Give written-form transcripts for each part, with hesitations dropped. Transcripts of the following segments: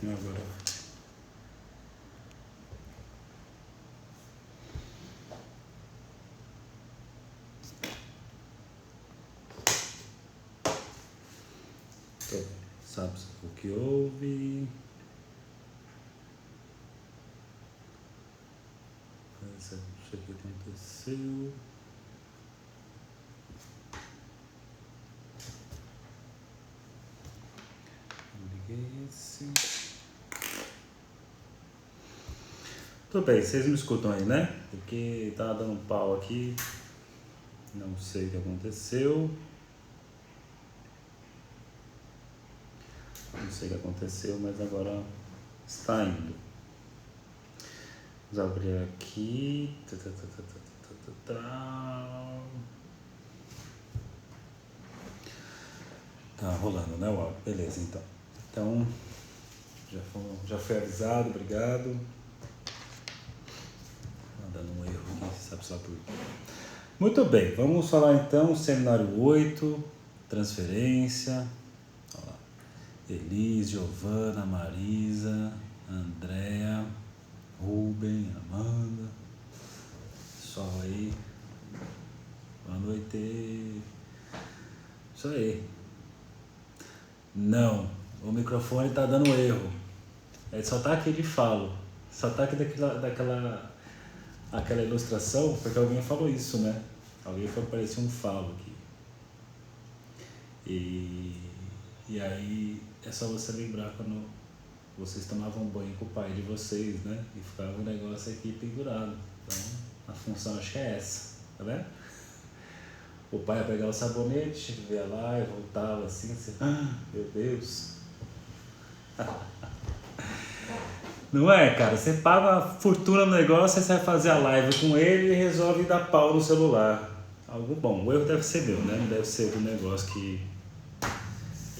Agora. Sabe o que houve? Isso aqui aconteceu. Liguei esse. Tudo bem, vocês me escutam aí, né? Porque tá dando um pau aqui. Não sei o que aconteceu. Não sei o que aconteceu, mas agora está indo. Vamos abrir aqui. Tá rolando, né, o áudio? Beleza, então. Então, já foi avisado, obrigado. Tá dando um erro aqui, sabe só por quê. Muito bem, vamos falar então seminário 8, transferência. Olha lá. Elis, Giovana, Marisa, Andréa, Rubem, Amanda. Pessoal aí. Boa noite. Isso aí. Não, o microfone tá dando erro. Ele só tá aqui de falo. Só tá aqui aquela ilustração, porque alguém falou isso, né? Alguém falou que parecia um falo aqui. E aí é só você lembrar quando vocês tomavam banho com o pai de vocês, né? E ficava um negócio aqui pendurado. Então, a função acho que é essa, tá vendo? O pai ia pegar o sabonete, ia lá e voltava assim, meu Deus. Não é, cara? Você paga uma fortuna no negócio, aí você vai fazer a live com ele e resolve dar pau no celular. Algo bom. O erro deve ser meu, né? Não deve ser do negócio que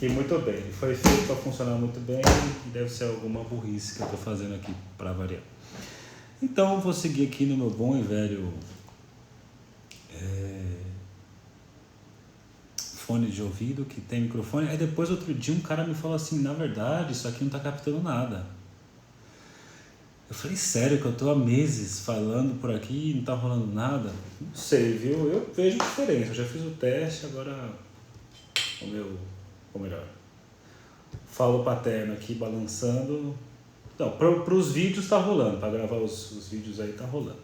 muito bem. Ele foi feito para funcionar muito bem e deve ser alguma burrice que eu tô fazendo aqui para variar. Então eu vou seguir aqui no meu bom e velho fone de ouvido que tem microfone. Aí depois outro dia um cara me falou assim, na verdade isso aqui não tá captando nada. Eu falei, sério que eu tô há meses falando por aqui e não tá rolando nada? Não sei, viu? Eu vejo diferença. Eu já fiz o teste, agora ou melhor, falo paterno aqui balançando. Não, para os vídeos tá rolando, para gravar os vídeos aí tá rolando.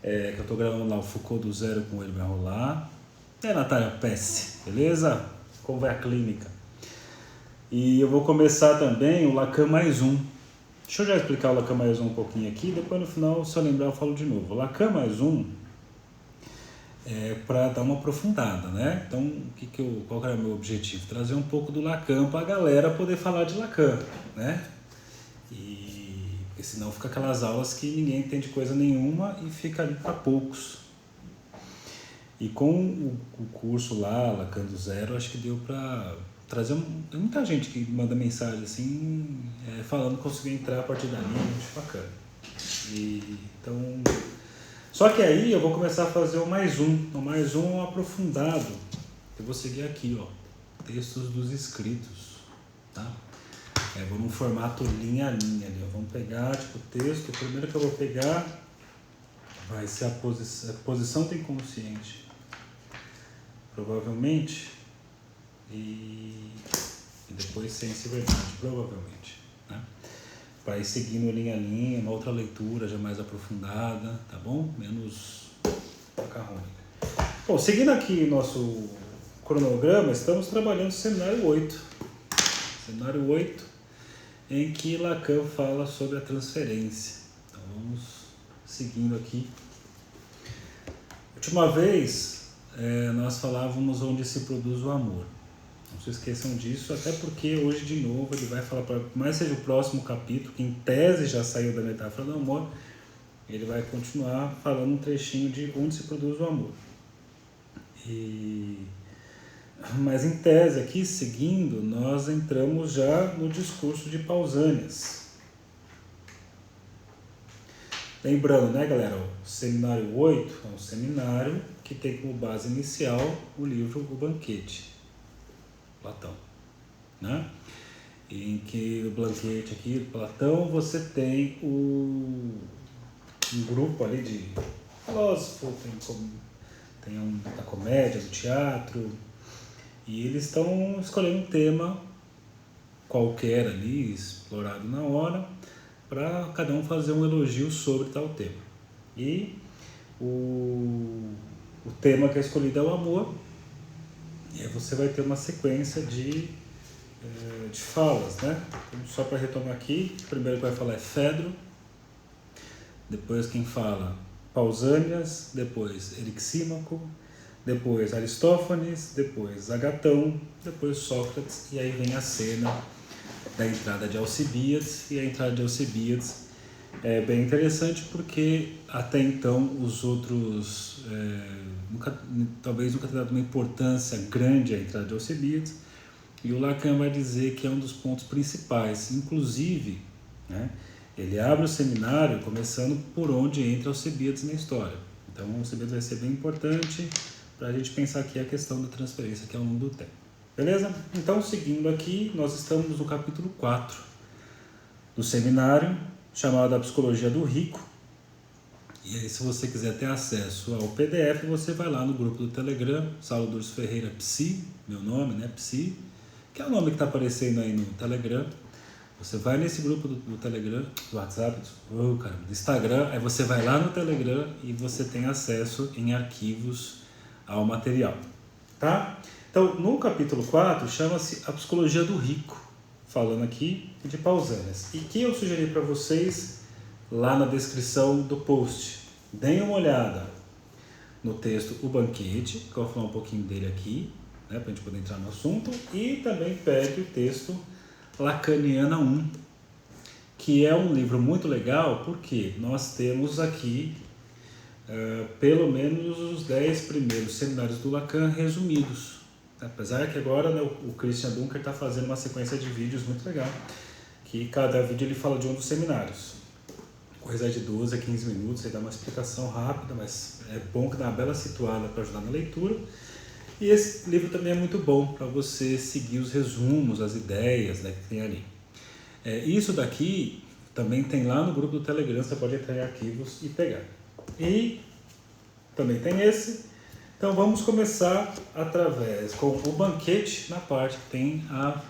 Que eu tô gravando lá o Foucault do Zero com ele, vai rolar. Natália Pesce, beleza? Como vai a clínica? E eu vou começar também o Lacan mais um. Deixa eu já explicar o Lacan mais um pouquinho aqui, depois no final, se eu lembrar, eu falo de novo. O Lacan mais um é para dar uma aprofundada, né? Então, qual era o meu objetivo? Trazer um pouco do Lacan para a galera poder falar de Lacan, né? Porque senão fica aquelas aulas que ninguém entende coisa nenhuma e fica ali para poucos. E com o curso lá, Lacan do Zero, acho que deu para trazer tem muita gente que manda mensagem assim, falando que conseguiu entrar a partir dali, acho bacana. Então, só que aí eu vou começar a fazer o mais um aprofundado. Eu vou seguir aqui, ó, textos dos escritos, tá? Vou num formato linha a linha ali, ó. Vamos pegar, tipo, o texto, o primeiro que eu vou pegar vai ser a posição tem consciente, provavelmente, e depois ciência e verdade, provavelmente, né? Para ir seguindo linha a linha, uma outra leitura já mais aprofundada, tá bom? Menos macarrônica. Bom, seguindo aqui nosso cronograma, estamos trabalhando o seminário 8. Seminário 8, em que Lacan fala sobre a transferência. Então vamos seguindo aqui. Última vez, nós falávamos onde se produz o amor. Não se esqueçam disso, até porque hoje de novo ele vai falar, por mais seja o próximo capítulo, que em tese já saiu da metáfora do amor, ele vai continuar falando um trechinho de onde se produz o amor. Mas em tese aqui, seguindo, nós entramos já no discurso de Pausanias. Lembrando, né, galera, o seminário 8 é um seminário que tem como base inicial o livro O Banquete, Platão, né? em que o banquete aqui, Platão, você tem um grupo ali de filósofos, tem da comédia, do teatro, e eles estão escolhendo um tema qualquer ali, explorado na hora, para cada um fazer um elogio sobre tal tema. E o tema que é escolhido é o amor, e aí você vai ter uma sequência de falas, né? Então, só para retomar aqui, o primeiro que vai falar é Fedro, depois quem fala Pausânias, depois Erixímaco, depois Aristófanes, depois Agatão, depois Sócrates, e aí vem a cena da entrada de Alcibíades, e a entrada de Alcibíades é bem interessante porque até então os outros talvez nunca tenha dado uma importância grande à entrada de Alcibíades, e o Lacan vai dizer que é um dos pontos principais, inclusive, né, ele abre o seminário começando por onde entra Alcibíades na história. Então Alcibíades vai ser bem importante para a gente pensar aqui a questão da transferência que é ao longo do tempo. Beleza? Então, seguindo aqui, nós estamos no capítulo 4 do seminário, chamado A Psicologia do Rico. E aí, se você quiser ter acesso ao PDF, você vai lá no grupo do Telegram, Saulo Durso Ferreira Psi, meu nome, né, Psi, que é o nome que está aparecendo aí no Telegram. Você vai nesse grupo do Telegram, do WhatsApp, do Instagram, aí você vai lá no Telegram e você tem acesso em arquivos ao material, tá? Então, no capítulo 4, chama-se A Psicologia do Rico, falando aqui de Pausânias. E que eu sugeri para vocês lá na descrição do post. Deem uma olhada no texto O Banquete, que eu vou falar um pouquinho dele aqui, né, para a gente poder entrar no assunto, e também pegue o texto Lacaniana 1, que é um livro muito legal, porque nós temos aqui pelo menos os 10 primeiros seminários do Lacan resumidos. Apesar que agora, né, o Christian Dunker está fazendo uma sequência de vídeos muito legal, que cada vídeo ele fala de um dos seminários. Coisa de 12 a 15 minutos, aí dá uma explicação rápida, mas é bom que dá uma bela situada para ajudar na leitura. E esse livro também é muito bom para você seguir os resumos, as ideias, né, que tem ali. Isso daqui também tem lá no grupo do Telegram, você pode entrar em arquivos e pegar. E também tem esse. Então vamos começar com o banquete, na parte que tem a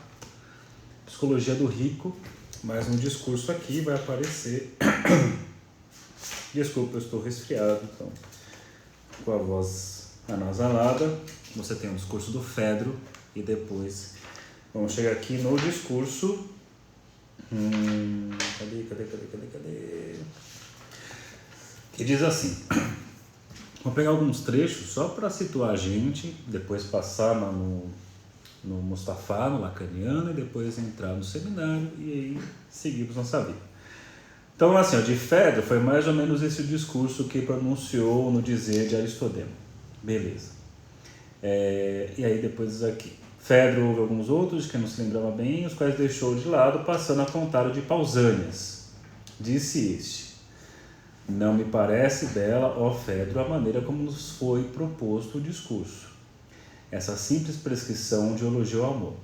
Psicologia do Rico, mas no discurso aqui vai aparecer... Desculpa, eu estou resfriado, então com a voz anasalada. Você tem o discurso do Fedro e depois vamos chegar aqui no discurso... Cadê? Que diz assim... Vou pegar alguns trechos só para situar a gente, depois passar no Mustafa, no Lacaniano, e depois entrar no seminário e aí seguimos nossa vida. Então, assim, de Fedro foi mais ou menos esse o discurso que pronunciou no dizer de Aristodemo. Beleza. E aí depois diz aqui. Fedro houve alguns outros que não se lembrava bem, os quais deixou de lado, passando a contar o de Pausânias. Disse este: não me parece bela, ó Fedro, a maneira como nos foi proposto o discurso. Essa simples prescrição de elogio ao amor.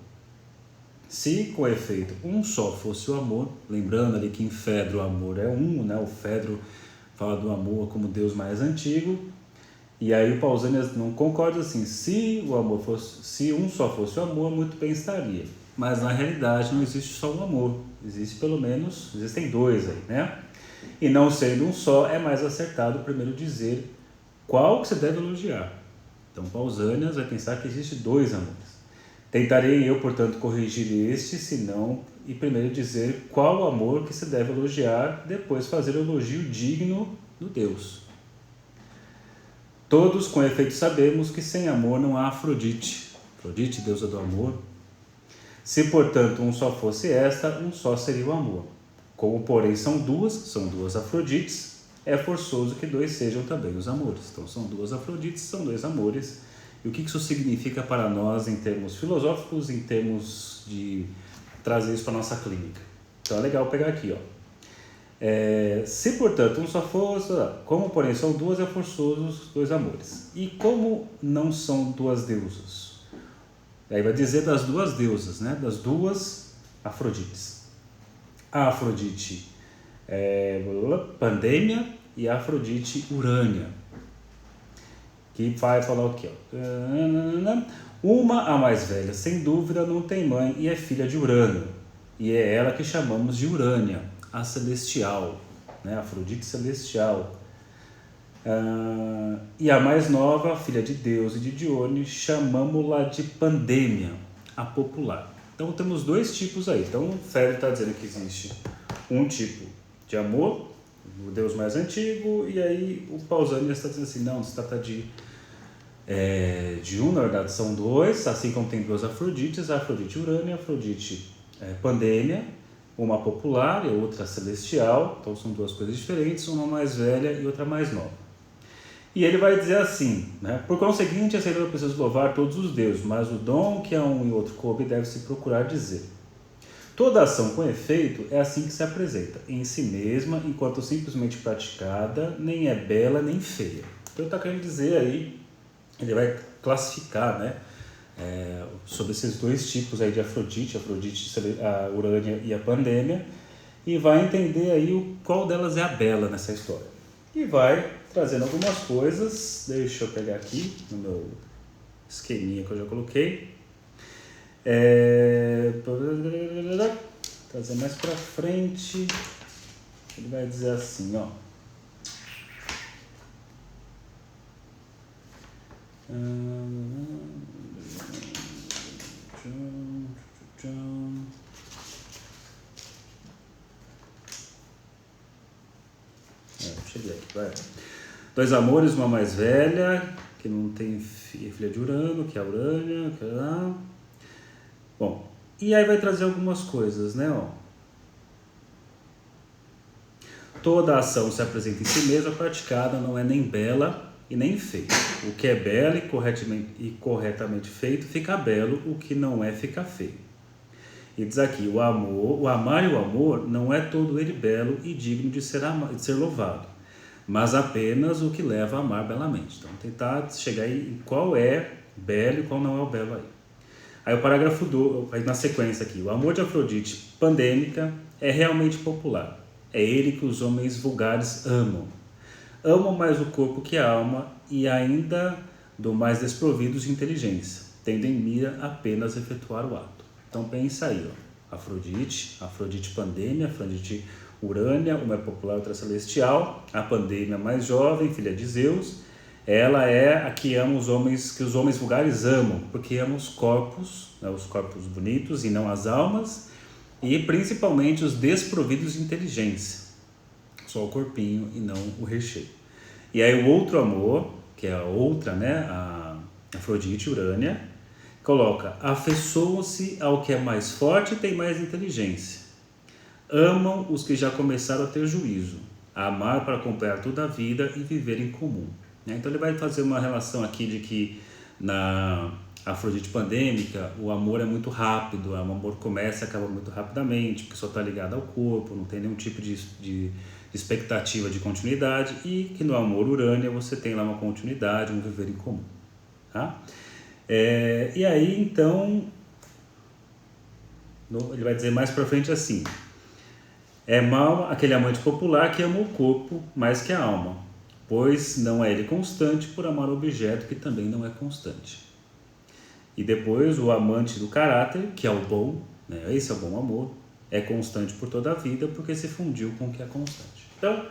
Se, com efeito, um só fosse o amor, lembrando ali que em Fedro o amor é um, né? O Fedro fala do amor como Deus mais antigo, e aí o Pausanias não concorda assim, se um só fosse o amor, muito bem estaria. Mas na realidade não existe só um amor, existem dois aí, né? E não sendo um só, é mais acertado primeiro dizer qual que você deve elogiar. Então Pausanias vai pensar que existe dois amores. Tentarei eu, portanto, corrigir este, senão, e primeiro dizer qual o amor que se deve elogiar, depois fazer o elogio digno do Deus. Todos, com efeito, sabemos que sem amor não há Afrodite. Afrodite, deusa do amor. Se, portanto, um só fosse esta, um só seria o amor. Como, porém, são duas Afrodites, é forçoso que dois sejam também os amores. Então, são duas Afrodites, são dois amores. E o que isso significa para nós em termos filosóficos, em termos de trazer isso para a nossa clínica? Então, é legal pegar aqui, ó. Se, portanto, um só fosse, como, porém, são duas, é forçoso os dois amores. E como não são duas deusas? Aí vai dizer das duas deusas, né? Das duas Afrodites. A Afrodite Pandêmia e a Afrodite Urânia. Que vai falar o quê? Uma, a mais velha, sem dúvida, não tem mãe e é filha de Urano. E é ela que chamamos de Urânia, a celestial, né? Afrodite celestial. E a mais nova, filha de Deus e de Dione, chamamos-la de Pandêmia, a popular. Então temos dois tipos aí. Então o Fedro está dizendo que existe um tipo de amor, o Deus mais antigo, e aí o Pausanias está dizendo assim, não, se trata de um, na verdade são dois, assim como tem duas Afrodites, a Afrodite Urânia, a Afrodite Pandêmia, uma popular e outra celestial, então são duas coisas diferentes, uma mais velha e outra mais nova. E ele vai dizer assim, né? Por conseguinte, a Senhora precisa louvar todos os deuses, mas o dom que a um e outro coube deve-se procurar dizer. Toda ação com efeito é assim que se apresenta, em si mesma, enquanto simplesmente praticada, nem é bela nem feia. Então ele está querendo dizer aí, ele vai classificar, né, sobre esses dois tipos aí de Afrodite, a Urânia e a Pandêmia, e vai entender aí qual delas é a bela nessa história. E vai trazendo algumas coisas, deixa eu pegar aqui no meu esqueminha que eu já coloquei. Trazer mais pra frente, ele vai dizer assim, ó. Cheguei aqui, vai. Dois amores, uma mais velha, que não tem filha de Urano, que é a Urânia, que é... Bom, e aí vai trazer algumas coisas, né, ó. Toda ação se apresenta em si mesma, praticada, não é nem bela e nem feia. O que é belo e corretamente feito fica belo, o que não é fica feio. E diz aqui, o amar e o amor não é todo ele belo e digno de ser louvado, mas apenas o que leva a amar belamente. Então tentar chegar em qual é belo e qual não é o belo aí. Aí o parágrafo 2, aí na sequência aqui, o amor de Afrodite pandêmica é realmente popular. É ele que os homens vulgares amam. Amam mais o corpo que a alma e ainda do mais desprovidos de inteligência, tendo em mira apenas efetuar o ato. Então pensa aí, ó, Afrodite Pandêmia, Afrodite Urânia, uma é popular, outra é celestial, a Pandêmia mais jovem, filha de Zeus, ela é a que ama os homens, que os homens vulgares amam, porque ama os corpos, né, os corpos bonitos e não as almas, e principalmente os desprovidos de inteligência, só o corpinho e não o recheio. E aí o outro amor, que é a outra, né, a Afrodite Urânia, coloca, afeiçoam-se ao que é mais forte e tem mais inteligência. Amam os que já começaram a ter juízo, a amar para acompanhar toda a vida e viver em comum. Então ele vai fazer uma relação aqui de que na Afrodite pandêmica o amor é muito rápido, o amor começa e acaba muito rapidamente, porque só está ligado ao corpo, não tem nenhum tipo de expectativa de continuidade, e que no amor Urânia você tem lá uma continuidade, um viver em comum. Tá? E aí então ele vai dizer mais para frente assim, é mal aquele amante popular que ama o corpo mais que a alma, pois não é ele constante por amar o objeto que também não é constante. E depois o amante do caráter, que é o bom, né, esse é o bom amor, é constante por toda a vida porque se fundiu com o que é constante. Então,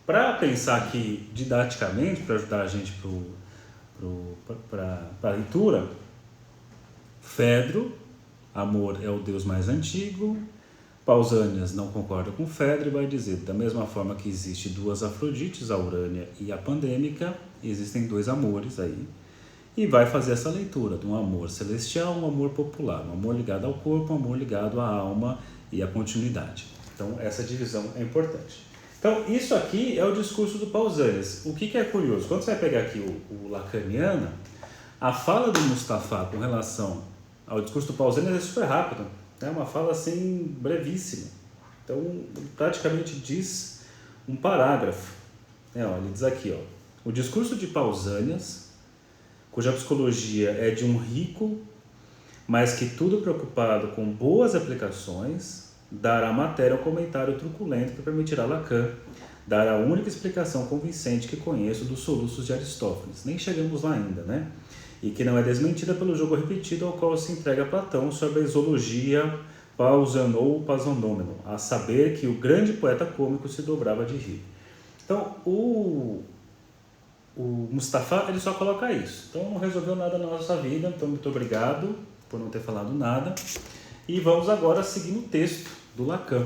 para pensar aqui didaticamente, para ajudar a gente para a leitura, Fedro, amor é o deus mais antigo. Pausanias não concorda com Fedro e vai dizer, da mesma forma que existe duas Afrodites, a Urânia e a Pandêmica, existem dois amores aí, e vai fazer essa leitura de um amor celestial, um amor popular, um amor ligado ao corpo, um amor ligado à alma e à continuidade. Então essa divisão é importante. Então isso aqui é o discurso do Pausanias. O que é curioso, quando você vai pegar aqui o Lacaniana, a fala do Mustafa com relação ao discurso do Pausanias é super rápido. É uma fala assim brevíssima, então ele praticamente diz um parágrafo. Ele diz aqui, o discurso de Pausanias, cuja psicologia é de um rico mas que tudo preocupado com boas aplicações, dará à matéria um comentário truculento que permitirá Lacan dar a única explicação convincente que conheço dos soluços de Aristófanes. Nem chegamos lá ainda, né? E que não é desmentida pelo jogo repetido ao qual se entrega Platão sobre a isologia pausanou pasonômeno, a saber que o grande poeta cômico se dobrava de rir. Então, o Mustafa, ele só coloca isso. Então, não resolveu nada na nossa vida, então muito obrigado por não ter falado nada. E vamos agora seguir no texto do Lacan.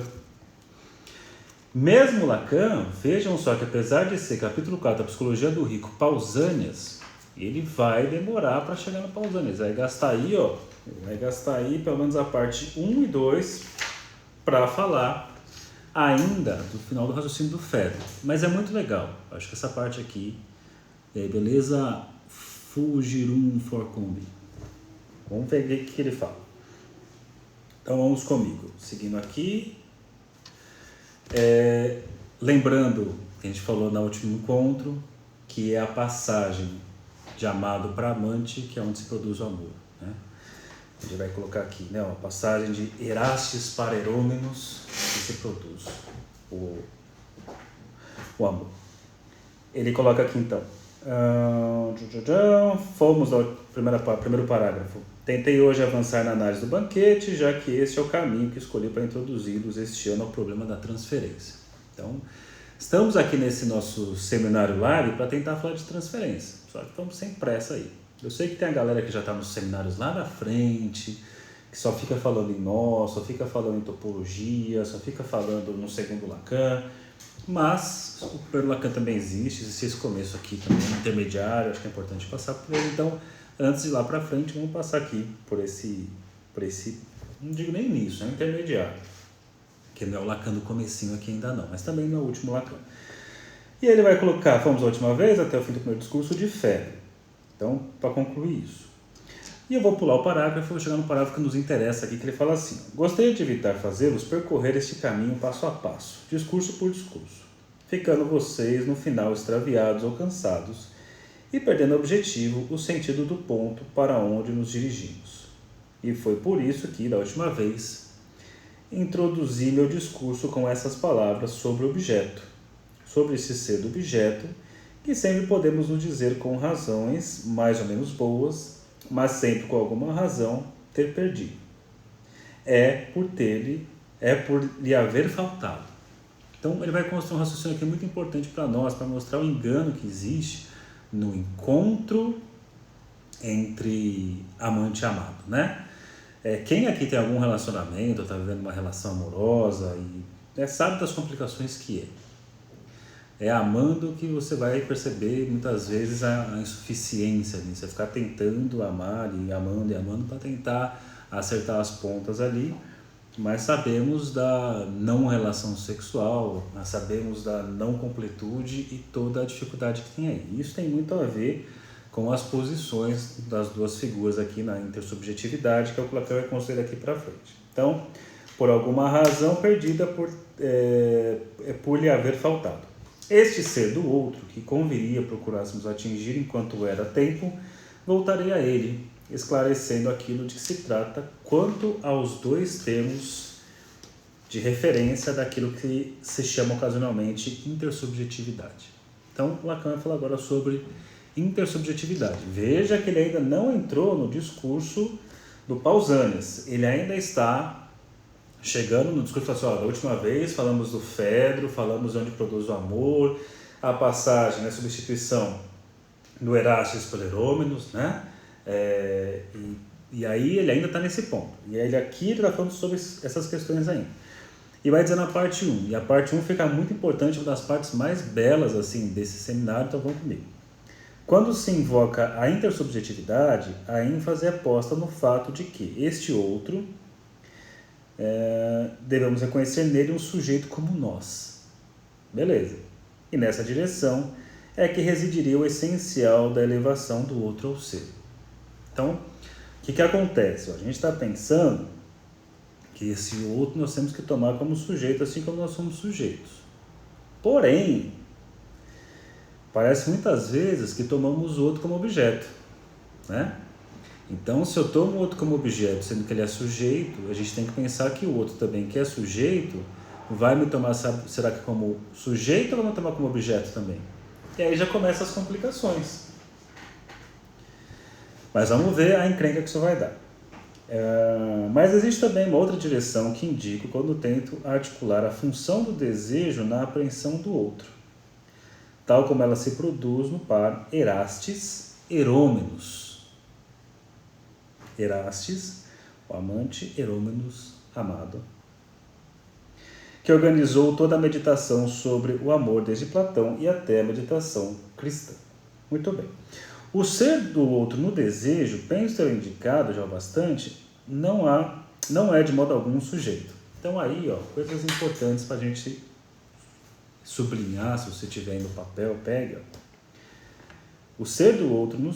Mesmo Lacan, vejam só que apesar de ser capítulo 4 da Psicologia do Rico, Pausanias, ele vai demorar para chegar no Pausanias. Vai gastar aí pelo menos a parte 1 e 2 para falar ainda do final do raciocínio do Fedro. Mas é muito legal. Acho que essa parte aqui, beleza? Fugirum Forcombi. Vamos ver o que ele fala. Então vamos comigo. Seguindo aqui. Lembrando que a gente falou no último encontro, que é a passagem de amado para amante, que é onde se produz o amor, né? A gente vai colocar aqui, né, a passagem de Erastes para Herômenos, que se produz o amor. Ele coloca aqui então, fomos ao primeiro parágrafo. Tentei hoje avançar na análise do banquete, já que esse é o caminho que escolhi para introduzi-los este ano ao problema da transferência. Então, estamos aqui nesse nosso seminário live para tentar falar de transferência, só que estamos sem pressa aí. Eu sei que tem a galera que já está nos seminários lá na frente, que só fica falando em nós, só fica falando em topologia, só fica falando no segundo Lacan, mas o primeiro Lacan também existe esse começo aqui também, intermediário, acho que é importante passar por ele. Então, antes de ir lá para frente, vamos passar aqui por esse, não digo nem início, é intermediário, que não é o Lacan do comecinho aqui ainda não, mas também não é o último Lacan. E ele vai colocar, fomos a última vez, até o fim do primeiro discurso, de fé. Então, para concluir isso. E eu vou pular o parágrafo, vou chegar no parágrafo que nos interessa aqui, que ele fala assim: gostaria de evitar fazê-los percorrer este caminho passo a passo, discurso por discurso, ficando vocês no final extraviados ou cansados e perdendo o objetivo, o sentido do ponto para onde nos dirigimos. E foi por isso que, da última vez, introduzi meu discurso com essas palavras sobre o objeto, sobre esse ser do objeto, que sempre podemos nos dizer com razões mais ou menos boas, mas sempre com alguma razão ter perdido. É por lhe haver faltado. Então ele vai construir um raciocínio aqui muito importante para nós, para mostrar o engano que existe no encontro entre amante e amado, né? Quem aqui tem algum relacionamento, está vivendo uma relação amorosa e sabe das complicações que é. É amando que você vai perceber muitas vezes a insuficiência, né? Você ficar tentando amar e amando para tentar acertar as pontas ali, mas sabemos da não relação sexual, nós sabemos da não completude e toda a dificuldade que tem aí. Isso tem muito a ver com as posições das duas figuras aqui na intersubjetividade, que é o que o Lacan vai construir daqui para frente. Então, por alguma razão perdida por lhe haver faltado. Este ser do outro, que conviria procurássemos atingir enquanto era tempo, voltarei a ele, esclarecendo aquilo de que se trata quanto aos dois termos de referência daquilo que se chama ocasionalmente intersubjetividade. Então, Lacan vai falar agora sobre intersubjetividade. Veja que ele ainda não entrou no discurso do Pausanias, ele ainda está chegando no discurso assim, da última vez falamos do Fedro, falamos de onde produz o amor, a passagem, a substituição do Erastes pelo Herômenos, né? E aí ele ainda está nesse ponto. E ele aqui está falando sobre essas questões ainda. E vai dizer na parte 1. E a parte 1 fica muito importante, uma das partes mais belas assim, desse seminário, então vamos comigo. Quando se invoca a intersubjetividade, a ênfase é posta no fato de que este outro devemos reconhecer nele um sujeito como nós. Beleza. E nessa direção é que residiria o essencial da elevação do outro ao ser. Então, o que acontece? A gente está pensando que esse outro nós temos que tomar como sujeito, assim como nós somos sujeitos. Porém, parece muitas vezes que tomamos o outro como objeto, né? Então, se eu tomo o outro como objeto, sendo que ele é sujeito, a gente tem que pensar que o outro também, que é sujeito, vai me tomar, será que como sujeito ou vai me tomar como objeto também? E aí já começam as complicações. Mas vamos ver a encrenca que isso vai dar. Mas existe também uma outra direção que indico quando tento articular a função do desejo na apreensão do outro, tal como ela se produz no par Erastes Erômenos. Erastes, o amante, Erômenos, amado, que organizou toda a meditação sobre o amor desde Platão e até a meditação cristã. Muito bem. O ser do outro no desejo, penso ter indicado já bastante, não é de modo algum um sujeito. Então aí, coisas importantes para a gente sublinhar, se você tiver no papel, pega. O ser do outro no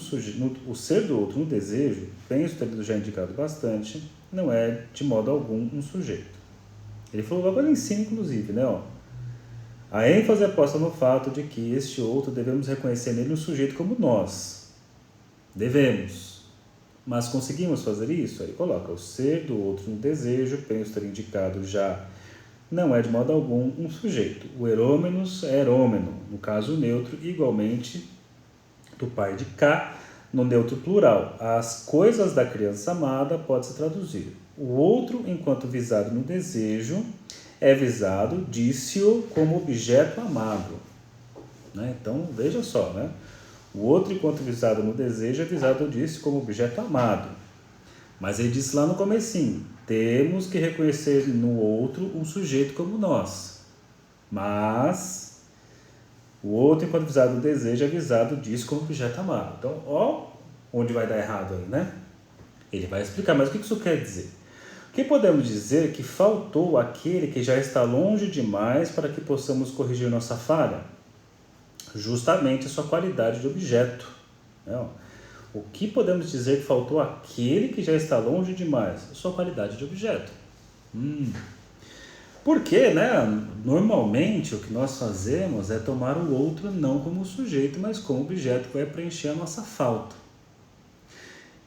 desejo, penso ter já indicado bastante, não é de modo algum um sujeito. Ele falou logo ali em cima, inclusive, né? A ênfase é posta no fato de que este outro devemos reconhecer nele um sujeito como nós. Devemos. Mas conseguimos fazer isso? Aí coloca, o ser do outro no desejo, penso ter indicado já, não é de modo algum um sujeito. O erômenos é erômeno, no caso neutro, igualmente do pai de K, no neutro plural. As coisas da criança amada pode-se traduzir. O outro, enquanto visado no desejo, é visado, disse-o, como objeto amado. Né? Então, veja só, né? O outro, enquanto visado no desejo, é visado, disse, como objeto amado. Mas ele disse lá no comecinho, temos que reconhecer no outro um sujeito como nós. Mas o outro, enquanto visado no desejo, é visado, disse, como objeto amado. Então, onde vai dar errado aí, né? Ele vai explicar, mas o que isso quer dizer? O que podemos dizer que faltou aquele que já está longe demais para que possamos corrigir nossa falha? Justamente a sua qualidade de objeto. Né? O que podemos dizer que faltou aquele que já está longe demais? A sua qualidade de objeto. Porque, né, normalmente o que nós fazemos é tomar o outro não como sujeito, mas como objeto que vai preencher a nossa falta.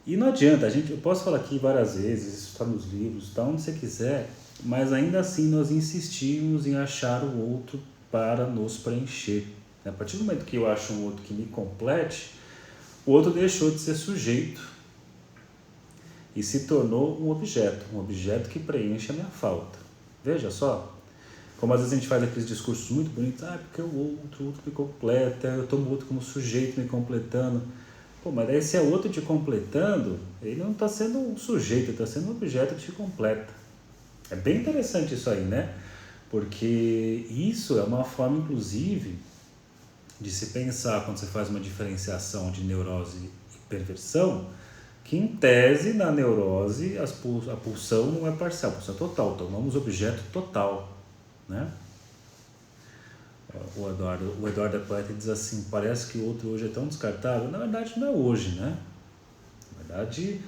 E não adianta, eu posso falar aqui várias vezes, isso está nos livros, está onde você quiser, mas ainda assim nós insistimos em achar o outro para nos preencher. A partir do momento que eu acho um outro que me complete, o outro deixou de ser sujeito e se tornou um objeto que preenche a minha falta. Veja só, como às vezes a gente faz aqueles discursos muito bonitos, porque o outro me completa, eu tomo o outro como sujeito me completando. Pô, mas daí se é outro te completando, ele não está sendo um sujeito, ele está sendo um objeto que te completa. É bem interessante isso aí, né? Porque isso é uma forma, inclusive, de se pensar quando você faz uma diferenciação de neurose e perversão, que em tese, na neurose, a pulsão não é parcial, a pulsão é total, tomamos objeto total, né? O Eduardo Poeta diz assim, parece que o outro hoje é tão descartável. Na verdade não é hoje, né? Na verdade,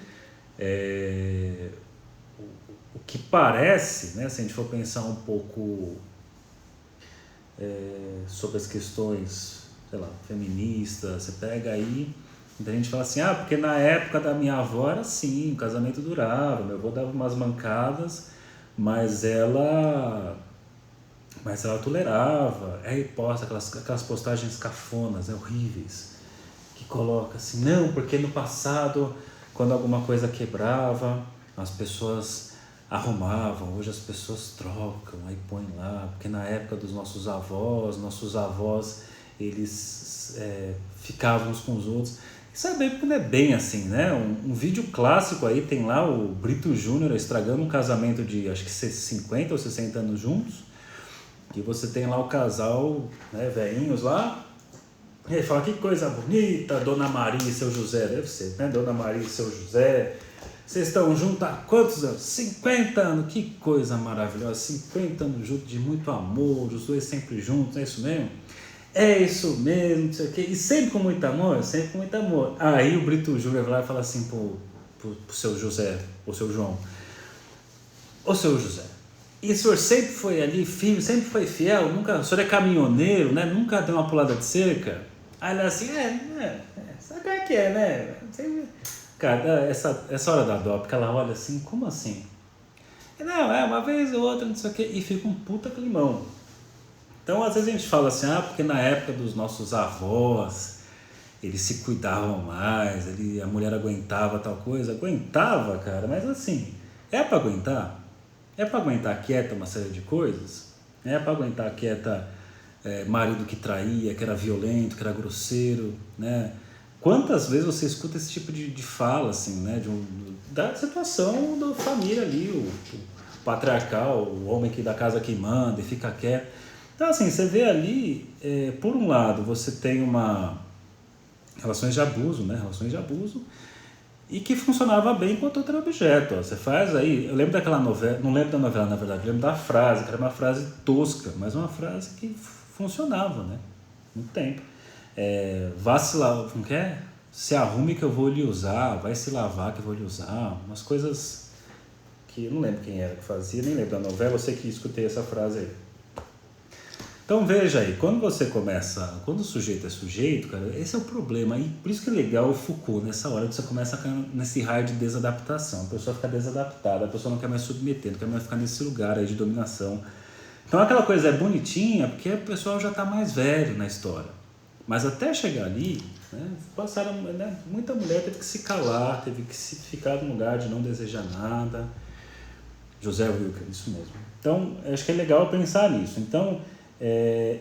o que parece, né, se a gente for pensar um pouco sobre as questões, sei lá, feministas, você pega aí, muita gente fala assim, porque na época da minha avó era assim, o casamento durava, meu avô dava umas mancadas, mas ela tolerava. Aí posta aquelas postagens cafonas, horríveis, que coloca assim, não, porque no passado, quando alguma coisa quebrava, as pessoas arrumavam, hoje as pessoas trocam, aí põe lá, porque na época dos nossos avós, eles ficavam uns com os outros. Isso é bem, porque não é bem assim, né? Um vídeo clássico aí, tem lá o Brito Júnior estragando um casamento de, acho que 50 ou 60 anos juntos, e você tem lá o casal, né, velhinhos lá, e ele fala, que coisa bonita, Dona Maria e seu José, deve ser, né, Dona Maria e seu José, vocês estão juntos há quantos anos? 50 anos, que coisa maravilhosa, 50 anos juntos, de muito amor, os dois sempre juntos, é isso mesmo? É isso mesmo, não sei o quê, e sempre com muito amor, sempre com muito amor. Aí o Brito Júnior vai lá e fala assim pro seu José, ou seu João, ô seu José, e o senhor sempre foi ali firme, sempre foi fiel, o senhor é caminhoneiro, né? Nunca deu uma pulada de cerca? Aí ele assim, sabe como é que é, né? Cara, essa hora da dó, porque ela olha assim, como assim? Não, uma vez ou outra, não sei o quê, e fica um puta climão. Então, às vezes a gente fala assim, porque na época dos nossos avós, eles se cuidavam mais, a mulher aguentava tal coisa. Aguentava, cara, mas assim, é pra aguentar? É pra aguentar quieta uma série de coisas? É pra aguentar quieta marido que traía, que era violento, que era grosseiro, né? Quantas vezes você escuta esse tipo de fala, assim, né? Da situação da família ali, o patriarcal, o homem da casa que manda e fica quieto. Então, assim, você vê ali, por um lado, você tem relações de abuso, né? Relações de abuso, e que funcionava bem enquanto outro objeto. Ó. Você faz aí, eu lembro daquela novela, não lembro da novela na verdade, eu lembro da frase, que era uma frase tosca, mas uma frase que funcionava, né? Muito tempo. Vá se lavar, como que é? Se arrume que eu vou lhe usar, vai se lavar que eu vou lhe usar, umas coisas que eu não lembro quem era que fazia, nem lembro da novela, eu sei que escutei essa frase aí. Então veja aí, quando o sujeito é sujeito, cara, esse é o problema. E por isso que é legal o Foucault, nessa hora que você começa nesse raio de desadaptação. A pessoa fica desadaptada, a pessoa não quer mais submeter, não quer mais ficar nesse lugar aí de dominação. Então aquela coisa é bonitinha porque o pessoal já está mais velho na história. Mas até chegar ali, né, muita mulher teve que se calar, teve que ficar num lugar de não desejar nada. José Wilker, isso mesmo. Então, acho que é legal pensar nisso. Então,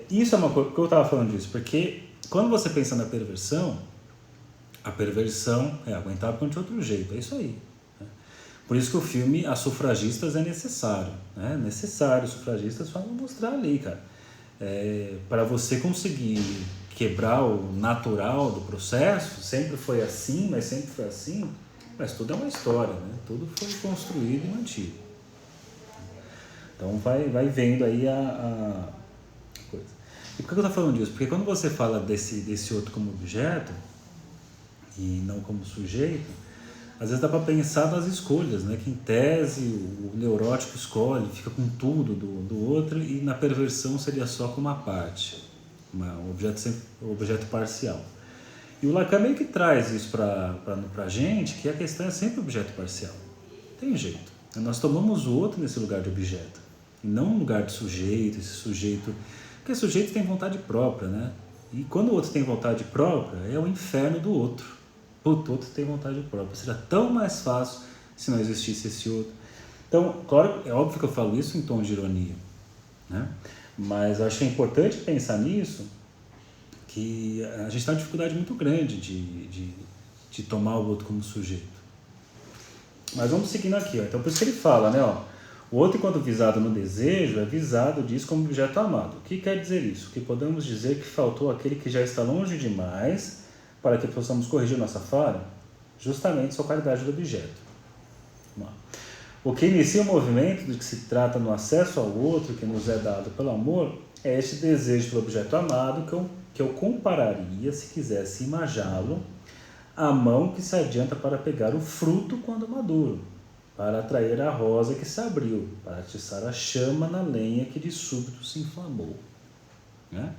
isso é uma coisa, porque eu estava falando disso, porque quando você pensa na perversão, a perversão é aguentar de outro jeito, é isso aí. Né? Por isso que o filme As Sufragistas é necessário, né? Necessário, os sufragistas vão mostrar ali, cara. Para você conseguir quebrar o natural do processo, sempre foi assim, mas tudo é uma história, né? Tudo foi construído e mantido. Então vai vendo aí a coisa. E por que eu estou falando disso? Porque quando você fala desse outro como objeto e não como sujeito, às vezes dá para pensar nas escolhas, né? Que em tese o neurótico escolhe, fica com tudo do outro, e na perversão seria só com uma parte, um objeto parcial. E o Lacan meio que traz isso para a gente, que a questão é sempre objeto parcial. Tem jeito. Nós tomamos o outro nesse lugar de objeto, e não um lugar de sujeito, esse sujeito... Porque o sujeito tem vontade própria, né? E quando o outro tem vontade própria, é o inferno do outro. Puto, o outro tem vontade própria. Seria tão mais fácil se não existisse esse outro. Então, claro, é óbvio que eu falo isso em tom de ironia, né? Mas eu acho que é importante pensar nisso, que a gente está em dificuldade muito grande de tomar o outro como sujeito. Mas vamos seguindo aqui, ó. Então por isso que ele fala, né, ó, o outro enquanto visado no desejo é visado disso como objeto amado. O que quer dizer isso? Que podemos dizer que faltou aquele que já está longe demais para que possamos corrigir nossa falha? Justamente sua qualidade do objeto. Vamos lá. O que inicia o movimento de que se trata no acesso ao outro que nos é dado pelo amor é este desejo pelo objeto amado que eu compararia, se quisesse imagá-lo, à mão que se adianta para pegar o fruto quando maduro, para atrair a rosa que se abriu, para atiçar a chama na lenha que de súbito se inflamou. Né?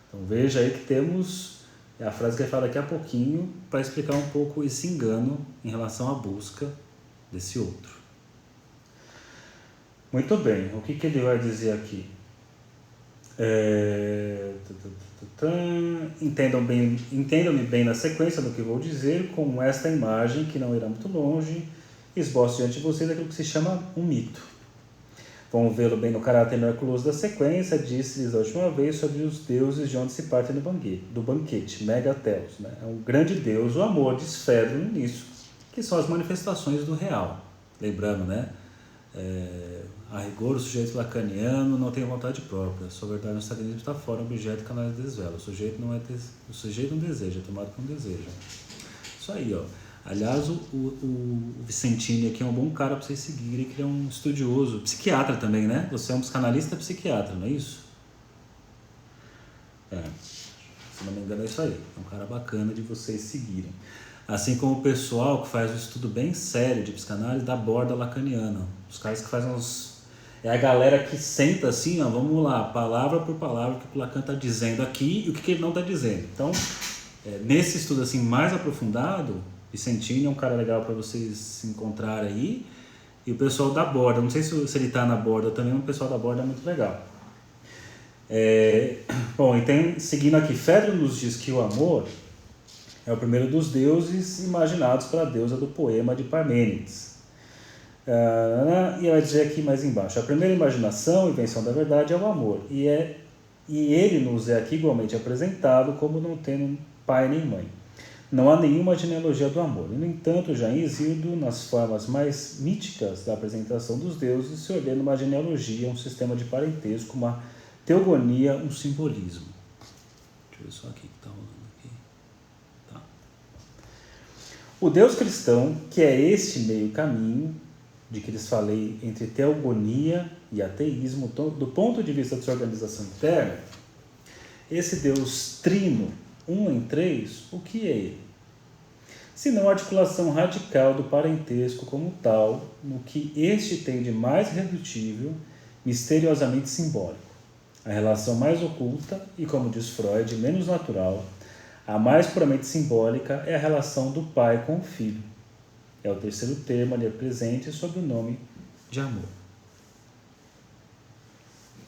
Então veja aí que temos a frase que ele fala daqui a pouquinho para explicar um pouco esse engano em relação à busca desse outro. Muito bem, o que ele vai dizer aqui? Entendam-me bem na sequência do que vou dizer, com esta imagem que não irá muito longe, esboço diante de vocês aquilo que se chama um mito. Vão vê-lo bem no caráter miraculoso da sequência, disse-lhes a última vez sobre os deuses de onde se parte do banquete, Megatelos, né? É um grande deus, o amor, diz Fedro no início, que são as manifestações do real. Lembrando, né? A rigor, o sujeito lacaniano não tem vontade própria. A sua verdade no estado está fora, o objeto que ela desvela. O sujeito não deseja, é tomado por um desejo. Isso aí, ó. Aliás, o Vicentini aqui é um bom cara para vocês seguirem, que ele é um estudioso, psiquiatra também, né? Você é um psicanalista psiquiatra, não é isso? Se não me engano é isso aí. É um cara bacana de vocês seguirem. Assim como o pessoal que faz um estudo bem sério de psicanálise da borda lacaniana. Os caras que fazem É a galera que senta assim, ó, vamos lá, palavra por palavra, o que o Lacan está dizendo aqui e o que ele não está dizendo. Então, nesse estudo assim mais aprofundado, Vicentini é um cara legal para vocês se encontrarem aí. E o pessoal da Borda, não sei se ele está na Borda também, mas o pessoal da Borda é muito legal. Bom, e tem, seguindo aqui, Fedro nos diz que o amor é o primeiro dos deuses imaginados para a deusa do poema de Parmênides. E ela vai dizer aqui mais embaixo, a primeira imaginação, invenção da verdade, é o amor. E ele nos é aqui igualmente apresentado como não tendo pai nem mãe. Não há nenhuma genealogia do amor. E, no entanto, já em Hesíodo, nas formas mais míticas da apresentação dos deuses, se ordena uma genealogia, um sistema de parentesco, uma teogonia, um simbolismo. Deixa eu ver só aqui o que está rolando aqui. Tá. O Deus cristão, que é este meio caminho, de que lhes falei, entre teogonia e ateísmo, do ponto de vista de sua organização interna, esse Deus trino, um em três, o que é ele? Senão a articulação radical do parentesco como tal, no que este tem de mais redutível, misteriosamente simbólico. A relação mais oculta e, como diz Freud, menos natural, a mais puramente simbólica é a relação do pai com o filho. É o terceiro termo ali presente sob o nome de amor.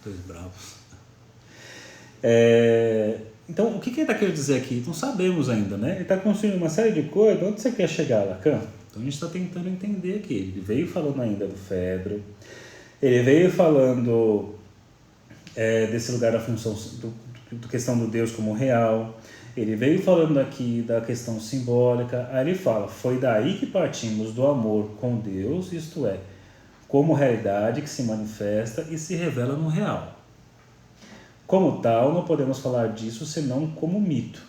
Dois bravos. Então, o que ele está querendo dizer aqui? Não sabemos ainda, né? Ele está construindo uma série de coisas. Onde você quer chegar, Lacan? Então, a gente está tentando entender aqui. Ele veio falando ainda do Fedro. Ele veio falando desse lugar da função, da questão do Deus como real. Ele veio falando aqui da questão simbólica. Aí ele fala, foi daí que partimos do amor com Deus, isto é, como realidade que se manifesta e se revela no real. Como tal, não podemos falar disso senão como mito.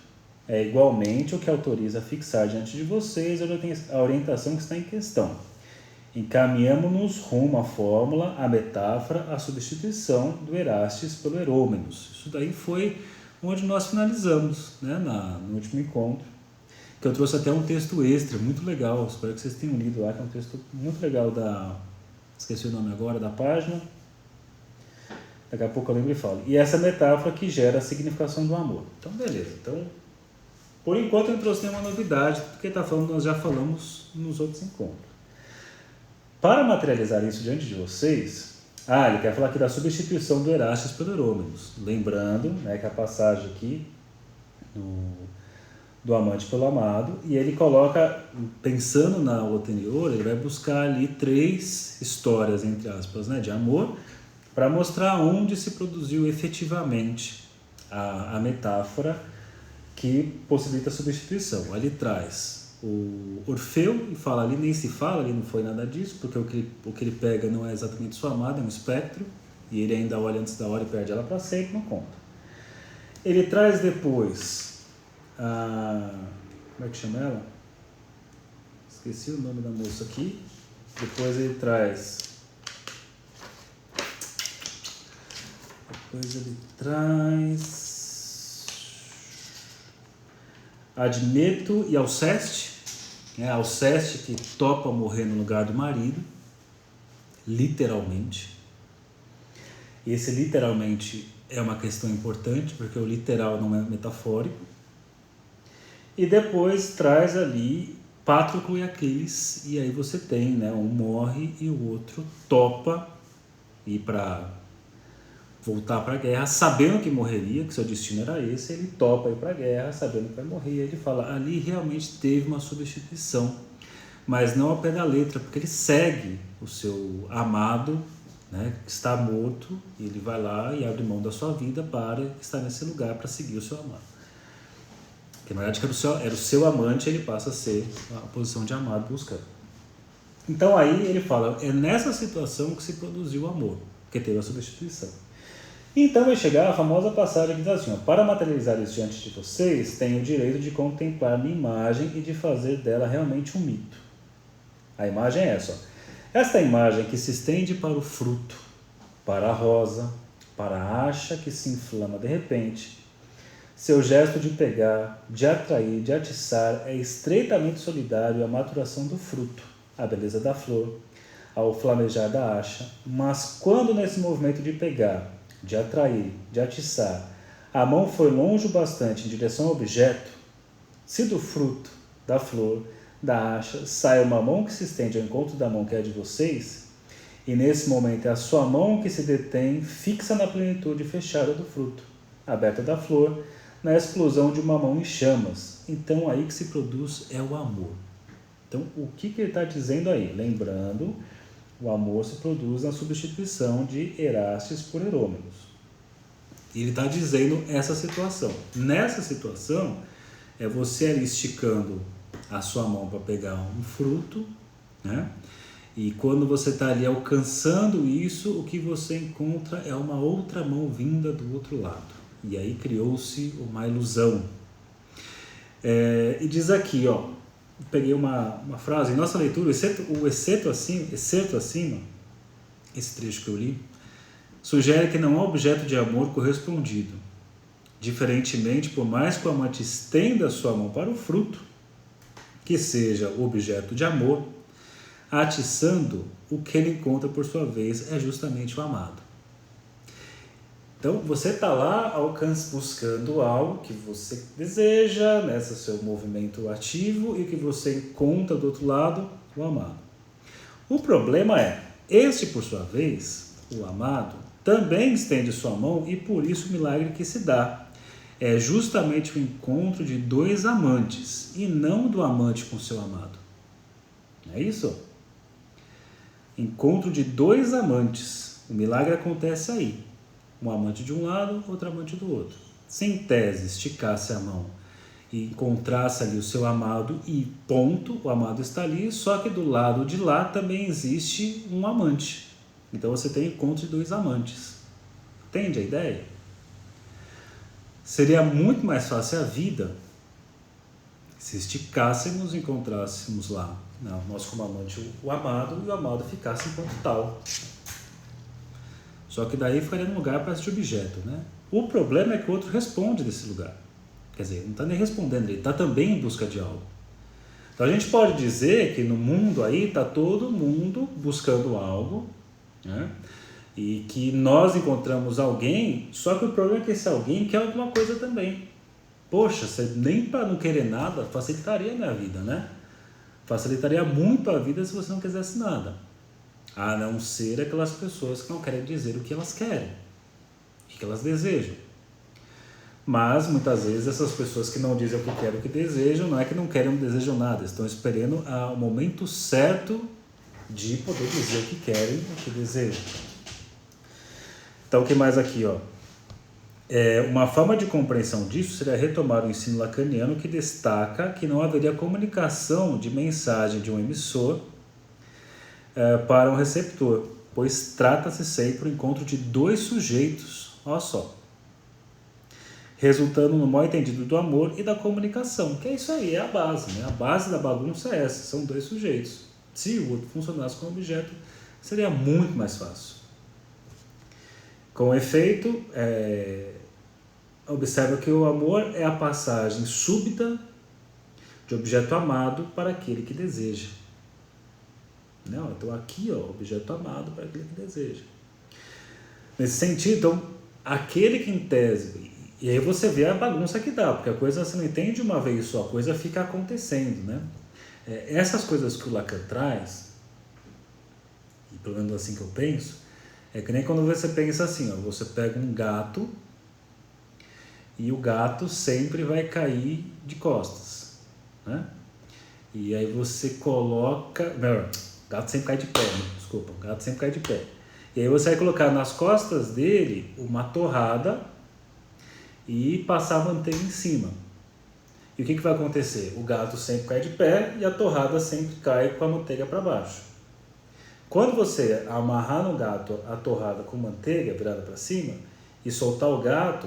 É igualmente o que autoriza a fixar diante de vocês a orientação que está em questão. Encaminhamos-nos rumo à fórmula, à metáfora, à substituição do Erastes pelo Herômenos. Isso daí foi onde nós finalizamos, né, no último encontro, que eu trouxe até um texto extra, muito legal, espero que vocês tenham lido lá, que é um texto muito legal esqueci o nome agora, da página. Daqui a pouco eu lembro e falo. E essa metáfora que gera a significação do amor. Então, beleza. Então, por enquanto, eu não trouxe nenhuma novidade, porque está falando, nós já falamos nos outros encontros. Para materializar isso diante de vocês, ele quer falar aqui da substituição do Erastes pelo Herômenos. Lembrando, né, que a passagem aqui do amante pelo amado, e ele coloca, pensando na anterior, ele vai buscar ali 3 histórias, entre aspas, né, de amor, para mostrar onde se produziu efetivamente a metáfora que possibilita a substituição. Ali traz o Orfeu e fala ali, nem se fala, ali não foi nada disso, porque o que ele pega não é exatamente sua amada, é um espectro, e ele ainda olha antes da hora e perde ela para sempre, não conta. Ele traz depois como é que chama ela? Esqueci o nome da moça aqui. Depois ele traz Admeto e Alceste, Alceste que topa morrer no lugar do marido, literalmente. Esse literalmente é uma questão importante, porque o literal não é metafórico. E depois traz ali Patroclo e Aquiles, e aí você tem, né, um morre e o outro topa ir para voltar para a guerra, sabendo que morreria, que seu destino era esse, ele topa ir para a guerra, sabendo que vai morrer, e ele fala, ali realmente teve uma substituição, mas não ao pé da letra, porque ele segue o seu amado, né, que está morto, e ele vai lá e abre mão da sua vida para estar nesse lugar, para seguir o seu amado. Porque na verdade era o seu amante, ele passa a ser a posição de amado buscando. Então aí ele fala, é nessa situação que se produziu o amor, porque teve a substituição. Então vai chegar a famosa passagem que diz assim, para materializar isso diante de vocês, tenho o direito de contemplar minha imagem e de fazer dela realmente um mito. A imagem é essa. Esta imagem que se estende para o fruto, para a rosa, para a acha que se inflama de repente, seu gesto de pegar, de atrair, de atiçar é estreitamente solidário à maturação do fruto, à beleza da flor, ao flamejar da acha, mas quando nesse movimento de pegar, de atrair, de atiçar, a mão foi longe o bastante em direção ao objeto, se do fruto, da flor, da haste sai uma mão que se estende ao encontro da mão que é a de vocês, e nesse momento é a sua mão que se detém fixa na plenitude fechada do fruto, aberta da flor, na explosão de uma mão em chamas. Então aí que se produz é o amor. Então o que ele está dizendo aí? Lembrando, o amor se produz na substituição de Erastes por Herômenos. E ele está dizendo essa situação. Nessa situação, é você ali esticando a sua mão para pegar um fruto, né? E quando você está ali alcançando isso, o que você encontra é uma outra mão vinda do outro lado. E aí criou-se uma ilusão. E diz aqui, ó, peguei uma frase, em nossa leitura, o excerto acima, esse trecho que eu li, sugere que não há objeto de amor correspondido. Diferentemente, por mais que o amante estenda sua mão para o fruto, que seja o objeto de amor, atiçando, o que ele encontra, por sua vez, é justamente o amado. Então, você está lá buscando algo que você deseja, nesse seu movimento ativo, e que você encontra do outro lado, o amado. O problema é, este, por sua vez, o amado, também estende sua mão e por isso o milagre que se dá é justamente o encontro de dois amantes e não do amante com seu amado. É isso? Encontro de dois amantes. O milagre acontece aí. Um amante de um lado, outro amante do outro. Se em tese esticasse a mão e encontrasse ali o seu amado e ponto, o amado está ali, só que do lado de lá também existe um amante. Então você tem encontro de dois amantes. Entende a ideia? Seria muito mais fácil a vida se esticássemos e encontrássemos lá, não, nós como amante o amado e o amado ficasse enquanto tal. Só que daí ficaria um lugar para este objeto, né? O problema é que o outro responde desse lugar. Quer dizer, não está nem respondendo, ele está também em busca de algo. Então a gente pode dizer que no mundo aí está todo mundo buscando algo, né? E que nós encontramos alguém, só que o problema é que esse alguém quer alguma coisa também. Poxa, você nem para não querer nada facilitaria a minha vida, né? Facilitaria muito a vida se você não quisesse nada. A não ser aquelas pessoas que não querem dizer o que elas querem, o que elas desejam. Mas, muitas vezes, essas pessoas que não dizem o que querem, o que desejam, não é que não querem ou não desejam nada, estão esperando o momento certo de poder dizer o que querem, o que desejam. Então, o que mais aqui, ó? Uma forma de compreensão disso seria retomar o ensino lacaniano que destaca que não haveria comunicação de mensagem de um emissor para um receptor, pois trata-se sempre do encontro de dois sujeitos, olha só, resultando no mal entendido do amor e da comunicação, que é isso aí, é a base, né? A base da bagunça é essa, são dois sujeitos. Se o outro funcionasse como objeto, seria muito mais fácil. Com efeito, observa que o amor é a passagem súbita de objeto amado para aquele que deseja. Não, então aqui, ó, objeto amado para aquele que deseja. Nesse sentido, então, aquele que em tese... E aí você vê a bagunça que dá, porque a coisa você não entende uma vez só, a coisa fica acontecendo, né? Essas coisas que o Lacan traz, e pelo menos assim que eu penso, é que nem quando você pensa assim, ó, você pega um gato e o gato sempre vai cair de costas, né? E aí você coloca... Não, o gato sempre cai de pé, né? Desculpa, o gato sempre cai de pé. E aí você vai colocar nas costas dele uma torrada e passar a manteiga em cima. E o que vai acontecer? O gato sempre cai de pé e a torrada sempre cai com a manteiga para baixo. Quando você amarrar no gato a torrada com manteiga virada para cima e soltar o gato,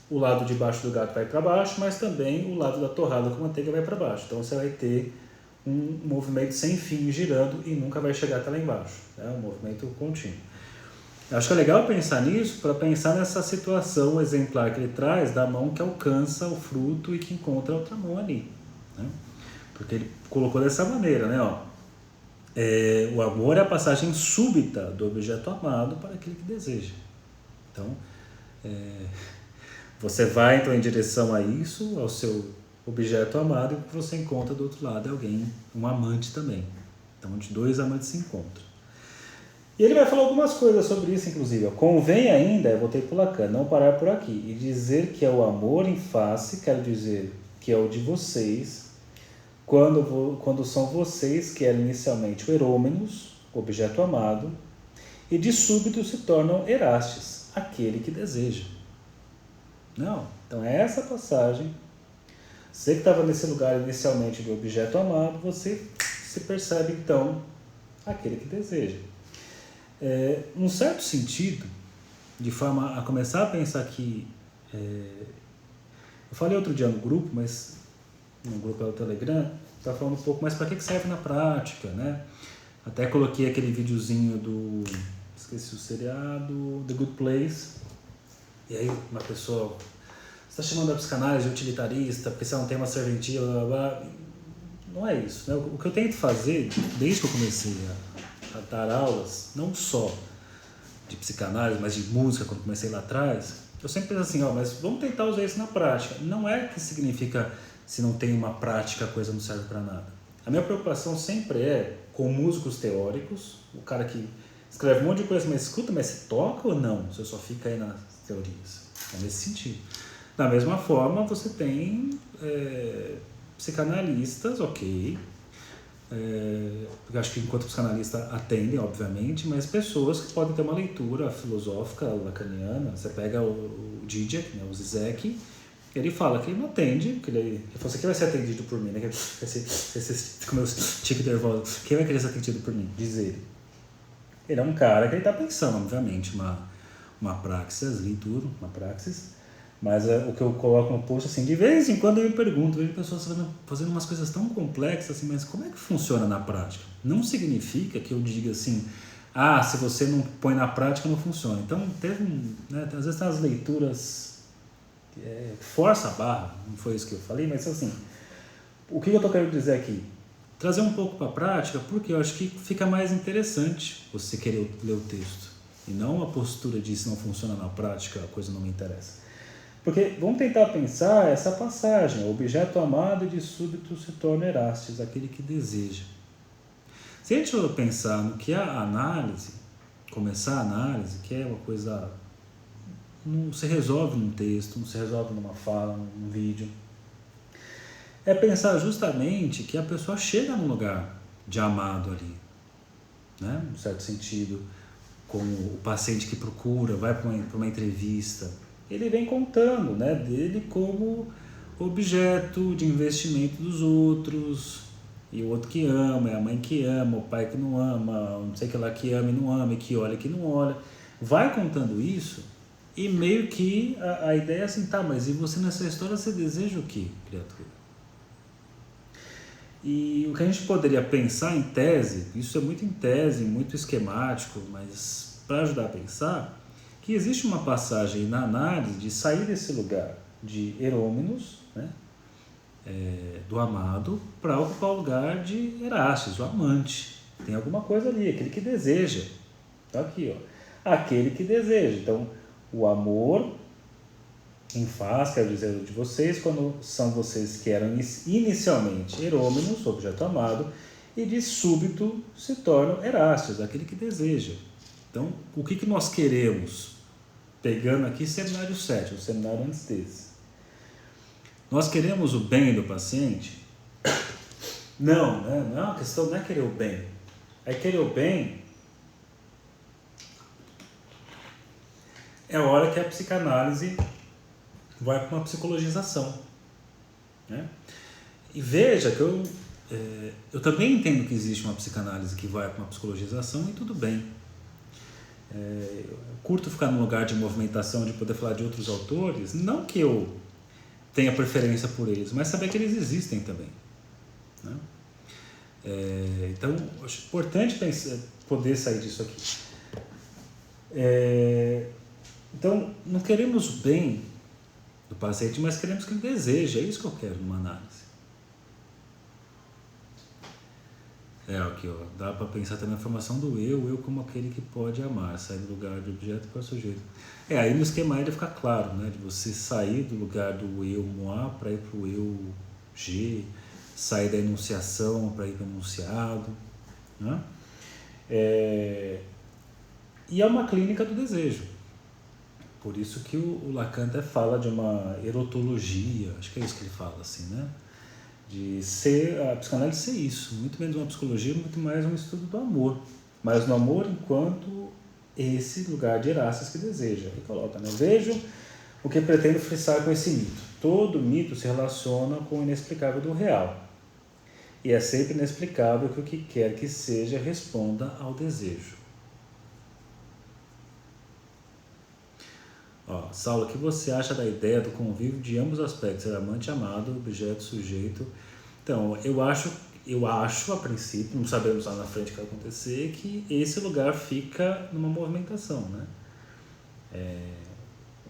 o lado de baixo do gato vai para baixo, mas também o lado da torrada com manteiga vai para baixo. Então você vai ter um movimento sem fim girando e nunca vai chegar até lá embaixo. É um movimento contínuo. Eu acho que é legal pensar nisso para pensar nessa situação exemplar que ele traz da mão que alcança o fruto e que encontra a outra mão ali, né? Porque ele colocou dessa maneira, né? O amor é a passagem súbita do objeto amado para aquele que deseja. Então, você vai então em direção a isso, ao seu objeto amado, e o que você encontra do outro lado é alguém, um amante também. Então, onde dois amantes se encontram. E ele vai falar algumas coisas sobre isso, inclusive. Convém ainda, eu voltei para o Lacan, não parar por aqui, e dizer que é o amor em face, quero dizer que é o de vocês, quando são vocês que eram inicialmente o erômenos, objeto amado, e de súbito se tornam erastes, aquele que deseja. Não, então é essa passagem. Você que estava nesse lugar inicialmente do objeto amado, você se percebe então aquele que deseja. Num certo sentido, de forma a começar a pensar que... eu falei outro dia no grupo, mas no grupo é o Telegram, estava falando um pouco, mas para que serve na prática, né? Até coloquei aquele videozinho do... esqueci o seriado, The Good Place, e aí uma pessoa... Você está chamando a psicanálise de utilitarista, porque você não tem uma serventia, blá, blá, blá. Não é isso, né? O que eu tento fazer, desde que eu comecei a dar aulas, não só de psicanálise, mas de música, quando comecei lá atrás, eu sempre penso assim, mas vamos tentar usar isso na prática. Não é que significa, se não tem uma prática, a coisa não serve para nada. A minha preocupação sempre é com músicos teóricos, o cara que escreve um monte de coisa, mas escuta, mas você toca ou não? Você só fica aí nas teorias. É nesse sentido. Da mesma forma, você tem psicanalistas, ok, porque acho que enquanto psicanalista atendem, obviamente, mas pessoas que podem ter uma leitura filosófica lacaniana. Você pega o Zizek, né, o Zizek, ele fala que ele não atende, que ele fala assim, quem vai ser atendido por mim, né? Com meus tiques nervosos, quem vai querer ser atendido por mim? Diz ele. Ele é um cara que ele está pensando, obviamente, uma praxis ali, tudo, uma praxis. Mas o que eu coloco no post, assim, de vez em quando eu me pergunto, vejo pessoas fazendo umas coisas tão complexas, assim, mas como é que funciona na prática? Não significa que eu diga assim, se você não põe na prática, não funciona. Então, às vezes tem as leituras, força a barra, não foi isso que eu falei, mas assim, o que eu estou querendo dizer aqui? Trazer um pouco para a prática, porque eu acho que fica mais interessante você querer ler o texto, e não a postura de se não funciona na prática, a coisa não me interessa. Porque vamos tentar pensar essa passagem, o objeto amado e de súbito se torna erastes, aquele que deseja. Se a gente for pensar no que é a análise, começar a análise, que é uma coisa, não se resolve num texto, não se resolve numa fala, num vídeo, é pensar justamente que a pessoa chega num lugar de amado ali, né? Num certo sentido, como o paciente que procura, vai para uma entrevista, ele vem contando, né, dele como objeto de investimento dos outros, e o outro que ama, é a mãe que ama, o pai que não ama, não sei o que lá que ama e não ama, e que não olha. Vai contando isso, e meio que a ideia é assim, mas e você nessa história, você deseja o quê, criatura? E o que a gente poderia pensar em tese, isso é muito em tese, muito esquemático, mas para ajudar a pensar, que existe uma passagem na análise de sair desse lugar de erômenos, né, do amado, para ocupar o lugar de erastes, o amante. Tem alguma coisa ali, aquele que deseja. Está aqui, aquele que deseja. Então, o amor em face, quero dizer, de vocês, quando são vocês que eram inicialmente erômenos, objeto amado, e de súbito se tornam erastes, aquele que deseja. Então, o que nós queremos? Pegando aqui seminário 7, o seminário antes desse. Nós queremos o bem do paciente? Não, né? Não, a questão não é querer o bem. É querer o bem é a hora que a psicanálise vai para uma psicologização, né? E veja que eu também entendo que existe uma psicanálise que vai para uma psicologização e tudo bem. Eu curto ficar num lugar de movimentação, de poder falar de outros autores, não que eu tenha preferência por eles, mas saber que eles existem também, né? Então, acho importante poder sair disso aqui. Então, não queremos o bem do paciente, mas queremos que ele deseje, é isso que eu quero numa análise. Aqui, dá para pensar também a formação do eu como aquele que pode amar, sair do lugar de objeto para o sujeito. Aí no esquema ele fica claro, né, de você sair do lugar do eu moá para ir para o eu G, sair da enunciação para ir para o enunciado, né? E é uma clínica do desejo. Por isso que o Lacan até fala de uma erotologia, acho que é isso que ele fala, assim, né? De ser, a psicanálise ser isso, muito menos uma psicologia, muito mais um estudo do amor. Mas no amor enquanto esse lugar de Erastes que deseja. Ele coloca, né? Vejo o que pretendo frisar com esse mito. Todo mito se relaciona com o inexplicável do real. E é sempre inexplicável que o que quer que seja responda ao desejo. Saulo, o que você acha da ideia do convívio de ambos os aspectos, ser amante, amado, objeto, sujeito? Então, eu acho a princípio, não sabemos lá na frente o que vai acontecer, que esse lugar fica numa movimentação, né?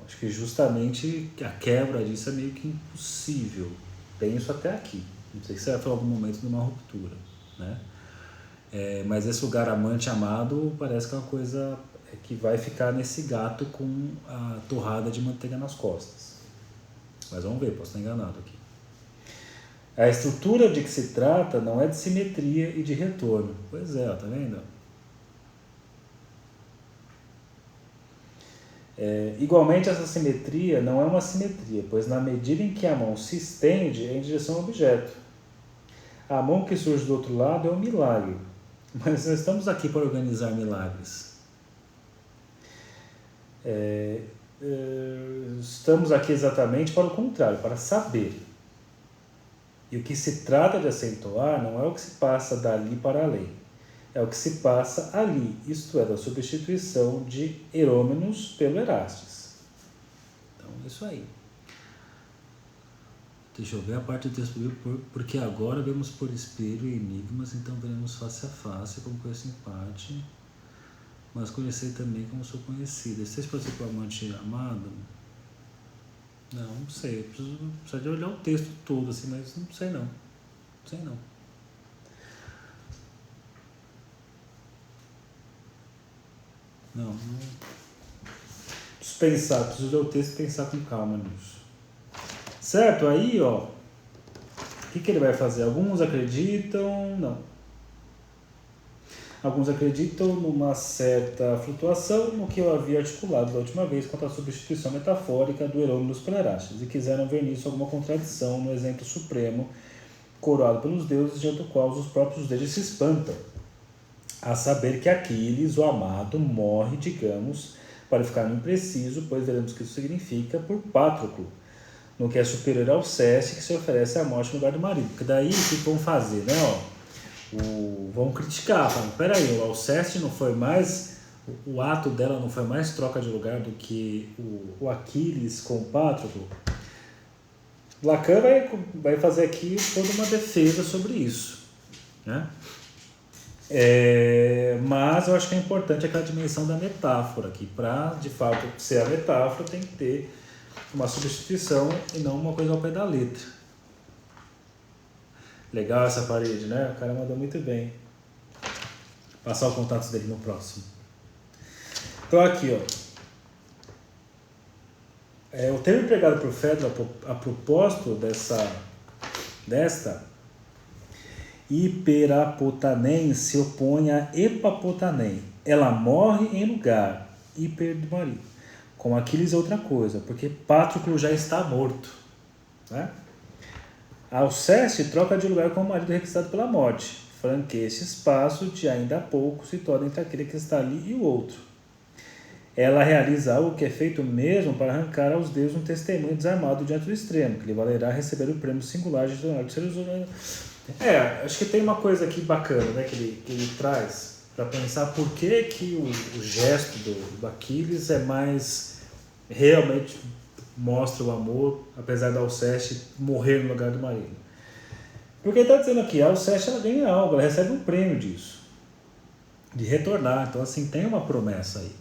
Acho que justamente a quebra disso é meio que impossível. Penso até aqui. Não sei se você vai falar algum momento de uma ruptura, né? Mas esse lugar amante, amado, parece que é uma coisa que vai ficar nesse gato com a torrada de manteiga nas costas. Mas vamos ver, posso estar enganado aqui. A estrutura de que se trata não é de simetria e de retorno. Pois é, tá vendo? Igualmente, essa simetria não é uma simetria, pois na medida em que a mão se estende é em direção ao objeto. A mão que surge do outro lado é um milagre, mas nós estamos aqui para organizar milagres. Estamos aqui exatamente para o contrário, para saber. E o que se trata de acentuar não é o que se passa dali para além, é o que se passa ali, isto é, da substituição de Herômenos pelo Erastes. Então, isso aí. Deixa eu ver a parte do texto, porque agora vemos por espelho e enigmas, então veremos face a face, como conheço em parte, mas conheci também como sou conhecida. Vocês podem ser com o amante amado? Não sei, eu preciso de olhar o texto todo, assim, mas não sei não. Não. Preciso ler o texto e pensar com calma nisso. Certo? Aí, o que ele vai fazer? Alguns acreditam, não. Alguns acreditam numa certa flutuação no que eu havia articulado da última vez quanto à substituição metafórica do Herômenos pelo Erastes, e quiseram ver nisso alguma contradição no exemplo supremo coroado pelos deuses, diante do qual os próprios deuses se espantam. A saber que Aquiles, o amado, morre, digamos, para ficar no impreciso, pois veremos que isso significa por Patroclo, no que é superior ao Ceste, que se oferece à morte no lugar do marido. Porque daí o que vão fazer, né? Vão criticar, falam, peraí, o Alceste não foi mais, o ato dela não foi mais troca de lugar do que o Aquiles com o Patroclo. Lacan vai fazer aqui toda uma defesa sobre isso, né? Mas eu acho que é importante aquela dimensão da metáfora aqui. Para, de fato, ser a metáfora, tem que ter uma substituição e não uma coisa ao pé da letra. Legal essa parede, né? O cara mandou muito bem. Passar o contato dele no próximo. Então aqui, o termo empregado por Fedro a propósito desta hiperapotanem se opõe a epapotanem. Ela morre em lugar, hiper do marido. Com Aquiles é outra coisa, porque Patroclo já está morto, né? Alceste troca de lugar com o marido requisitado pela morte. Franqueia esse espaço de ainda há pouco se torna entre aquele que está ali e o outro. Ela realiza algo que é feito mesmo para arrancar aos deuses um testemunho desarmado diante do extremo, que lhe valerá receber o prêmio singular de tornar de seres humanos. Acho que tem uma coisa aqui bacana, né, que ele traz para pensar por que o gesto do Aquiles é mais realmente mostra o amor, apesar da Alceste morrer no lugar do marido. Porque ele está dizendo aqui, a Alceste ela ganha algo, ela recebe um prêmio disso, de retornar. Então, assim, tem uma promessa aí.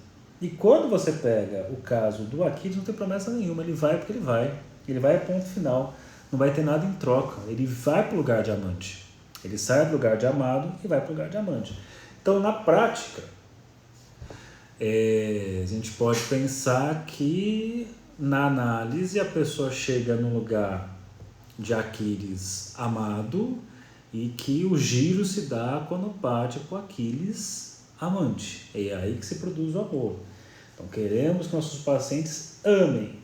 E quando você pega o caso do Aquiles, não tem promessa nenhuma, ele vai porque ele vai a ponto final, não vai ter nada em troca, ele vai para o lugar de amante, ele sai do lugar de amado e vai para o lugar de amante. Então, na prática, a gente pode pensar que na análise a pessoa chega num lugar de Aquiles amado e que o giro se dá quando bate com Aquiles amante. É aí que se produz o amor. Então queremos que nossos pacientes amem.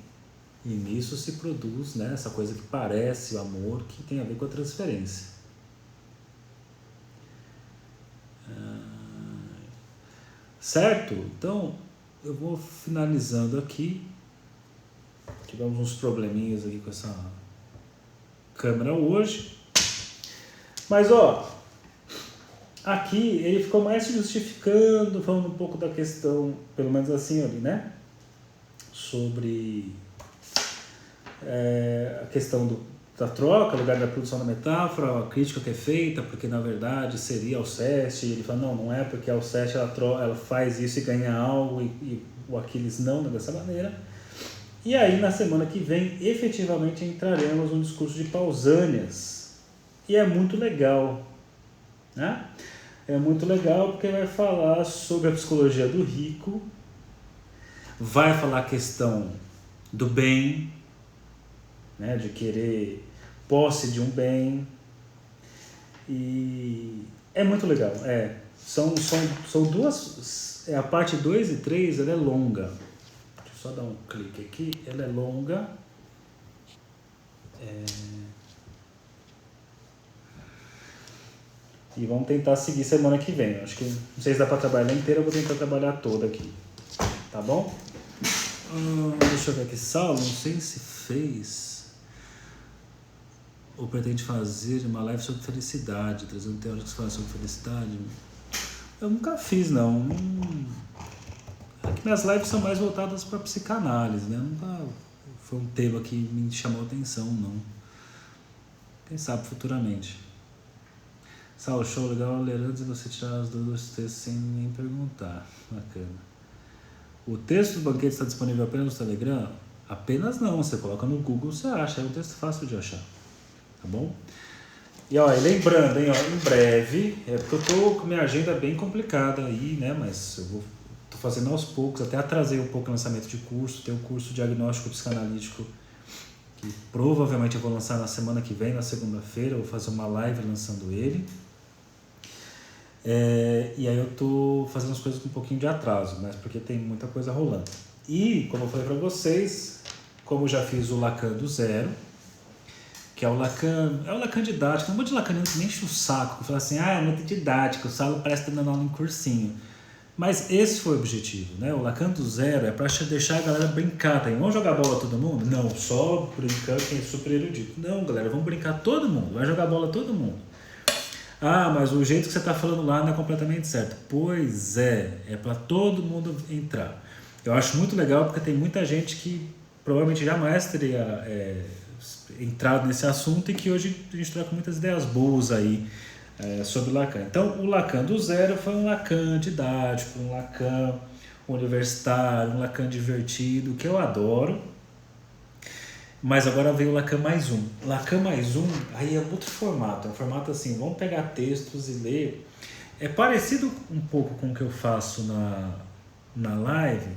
E nisso se produz, né, essa coisa que parece o amor, que tem a ver com a transferência. Certo? Então, eu vou finalizando aqui. Tivemos uns probleminhas aqui com essa câmera hoje. Mas, aqui ele ficou mais se justificando, falando um pouco da questão, pelo menos assim ali, né? Sobre a questão da troca, lugar da produção da metáfora, a crítica que é feita, porque na verdade seria Alceste, e ele fala, não é porque a Alceste ela faz isso e ganha algo, e o Aquiles não dessa maneira. E aí na semana que vem, efetivamente entraremos no discurso de Pausânias, e é muito legal, né? É muito legal porque vai falar sobre a psicologia do rico, vai falar a questão do bem, né, de querer posse de um bem, e é muito legal. São duas, a parte 2 e 3 ela é longa, deixa eu só dar um clique aqui, ela é longa, e vamos tentar seguir semana que vem. Acho que não sei se dá para trabalhar inteira, eu vou tentar trabalhar toda aqui, tá bom? Deixa eu ver aqui, Saulo, não sei se fez ou pretende fazer uma live sobre felicidade, trazendo teóricos que falam sobre felicidade. Eu nunca fiz, não. É que minhas lives são mais voltadas para psicanálise, né? Nunca foi um tema que me chamou a atenção, não. Quem sabe futuramente. Saulo, show, legal ler antes de você tirar as dúvidas dos textos sem nem perguntar. Bacana. O texto do banquete está disponível apenas no Telegram? Apenas não, você coloca no Google, você acha, é um texto fácil de achar. Tá bom? E lembrando, em breve, porque eu tô com minha agenda bem complicada aí, né? Mas eu tô fazendo aos poucos, até atrasei um pouco o lançamento de curso. Tem um curso diagnóstico psicanalítico que provavelmente eu vou lançar na semana que vem, na segunda-feira. Eu vou fazer uma live lançando ele. E aí eu tô fazendo as coisas com um pouquinho de atraso, mas porque tem muita coisa rolando. E, como eu falei para vocês, como eu já fiz o Lacan do zero, que é o Lacan didático, um monte de lacaniano que me enche o saco, que fala assim, é muito didático, o Saulo parece que tá dando aula em cursinho. Mas esse foi o objetivo, né? O Lacan do zero é para deixar a galera brincar, tá? Vamos jogar bola todo mundo? Não, só brincando quem é super erudito. Não, galera, vamos brincar todo mundo, vai jogar bola todo mundo. Mas o jeito que você tá falando lá não é completamente certo. Pois é para todo mundo entrar. Eu acho muito legal porque tem muita gente que provavelmente jamais teria entrado nesse assunto e que hoje a gente troca muitas ideias boas aí sobre Lacan. Então, o Lacan do zero foi um Lacan didático, um Lacan universitário, um Lacan divertido, que eu adoro. Mas agora veio o Lacan mais um. Lacan mais um, aí é outro formato. É um formato assim, vamos pegar textos e ler. É parecido um pouco com o que eu faço na live,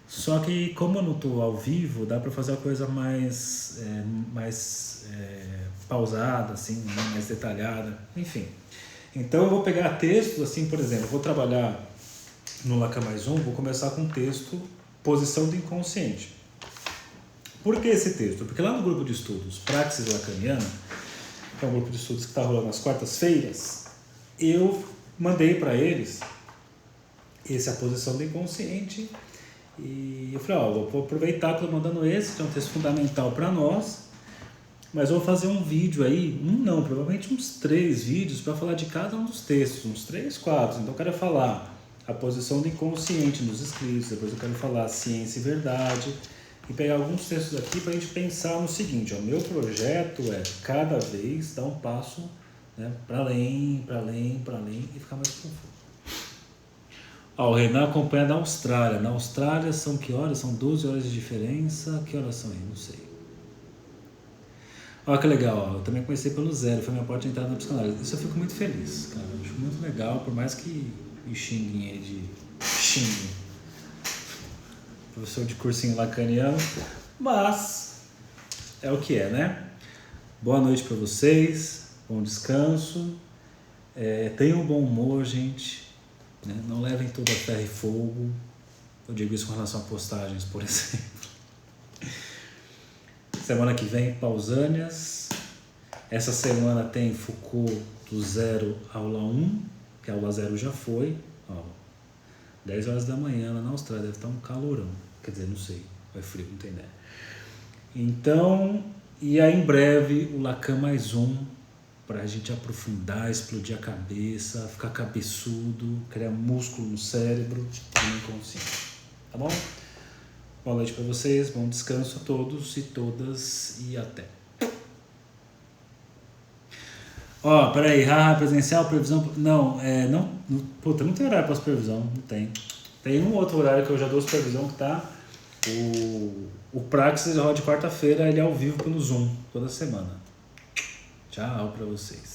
só que como eu não estou ao vivo, dá para fazer uma coisa mais pausada, assim, mais detalhada, enfim. Então eu vou pegar textos, assim, por exemplo, eu vou trabalhar no Lacan mais um, vou começar com o texto Posição do Inconsciente. Por que esse texto? Porque lá no grupo de estudos Praxis Lacaniana, que é um grupo de estudos que está rolando nas quartas-feiras, eu mandei para eles A Posição do Inconsciente, e eu falei, vou aproveitar que eu estou mandando esse, que é um texto fundamental para nós, mas eu vou fazer um vídeo aí, provavelmente uns 3 vídeos para falar de cada um dos textos, uns 3, 4. Então eu quero falar a posição do inconsciente nos escritos, depois eu quero falar ciência e verdade, e pegar alguns textos aqui para a gente pensar no seguinte, o meu projeto é cada vez dar um passo, né, para além, e ficar mais profundo. O Renan acompanha da Austrália. Na Austrália são que horas? São 12 horas de diferença. Que horas são aí? Não sei. Olha que legal, eu também comecei pelo zero, foi minha porta de entrada na psicanálise. Isso eu fico muito feliz, cara. Eu acho muito legal, por mais que me xinguem aí de xingue. Professor de cursinho lacaniano, mas é o que é, né? Boa noite para vocês, bom descanso. Tenham um bom humor, gente. Né? Não levem tudo a ferro e fogo. Eu digo isso com relação a postagens, por exemplo. Semana que vem, Pausanias. Essa semana tem Foucault do 0 aula 1, que a aula 0 já foi. 10 horas da manhã lá na Austrália, deve estar um calorão. Quer dizer, não sei, é frio, não tem ideia. Então, e aí em breve o Lacan mais um, pra gente aprofundar, explodir a cabeça, ficar cabeçudo, criar músculo no cérebro e no inconsciente. Tá bom? Boa noite pra vocês, bom descanso a todos e todas e até. Peraí, presencial, previsão... Não, puta, não tem horário pra supervisão, não tem. Tem um outro horário que eu já dou supervisão que tá... O Praxis roda de quarta-feira, ele é ao vivo pelo Zoom, toda semana. Tchau pra vocês.